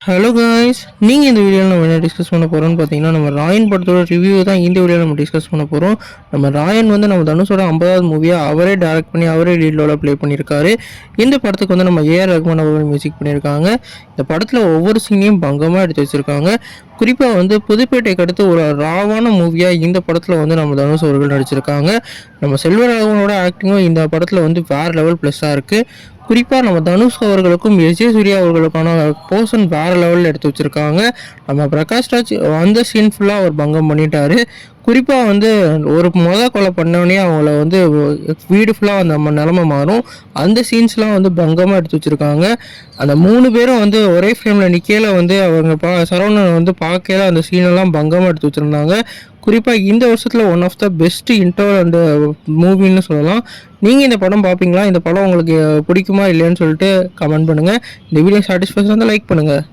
Hello guys, நீங்கள் இந்த வீடியோவில் நம்ம என்ன டிஸ்கஸ் பண்ண போகிறோம்னு பார்த்தீங்கன்னா, நம்ம ராயன் படத்தோட ரிவ்யூ தான் இந்த வீடியோவில் நம்ம டிஸ்கஸ் பண்ண போகிறோம். நம்ம ராயன் வந்து நம்ம தனுஷோட 50வது மூவியாக அவரே டைரக்ட் பண்ணி அவரே லீட் ரோலாக ப்ளே பண்ணியிருக்காரு. இந்த படத்துக்கு வந்து நம்ம ஏஆர் ரஹ்மான் அவர்கள் மியூசிக் பண்ணியிருக்காங்க. இந்த படத்தில் ஒவ்வொரு சீனையும் பங்கமாக எடுத்து வச்சுருக்காங்க. குறிப்பாக வந்து புதுப்பேட்டைக்கு அடுத்து ஒரு ராவான மூவியாக இந்த படத்தில் வந்து நம்ம தனுஷ் அவர்கள் நடிச்சிருக்காங்க. நம்ம செல்வராகவனோட ஆக்டிங்கும் இந்த படத்தில் வந்து வேறு லெவல் ப்ளஸ்ஸாக இருக்குது. குறிப்பாக நம்ம தனுஷ் அவர்களுக்கும் எஸ்.ஜே. சூர்யா அவர்களுக்கான போர்ஷன் வேறு லெவலில் எடுத்து வச்சுருக்காங்க. நம்ம பிரகாஷ் ராஜ் அந்த சீன் ஃபுல்லாக அவர் பங்கம் பண்ணிட்டாரு. குறிப்பாக வந்து ஒரு கொலை பண்ணோடனே அவங்கள வந்து வீடு ஃபுல்லாக நம்ம நிலமை மாறும். அந்த சீன்ஸ்லாம் வந்து பங்கமாக எடுத்து வச்சுருக்காங்க. அந்த 3 பேரும் வந்து ஒரே ஃப்ரேமில் நிற்கையில் வந்து அவங்க சரவணன் வந்து பார்க்கையில அந்த சீனெல்லாம் பங்கமாக எடுத்து வச்சுருந்தாங்க. குறிப்பாக இந்த வருஷத்தில் one of the best interval அந்த மூவின்னு சொல்லலாம். நீங்கள் இந்த படம் பார்ப்பீங்களா? இந்த படம் உங்களுக்கு பிடிக்குமா இல்லையான்னு சொல்லிட்டு கமெண்ட் பண்ணுங்கள். இந்த வீடியோ சாட்டிஸ்ஃபேக்ஷன் வந்து லைக் பண்ணுங்கள்.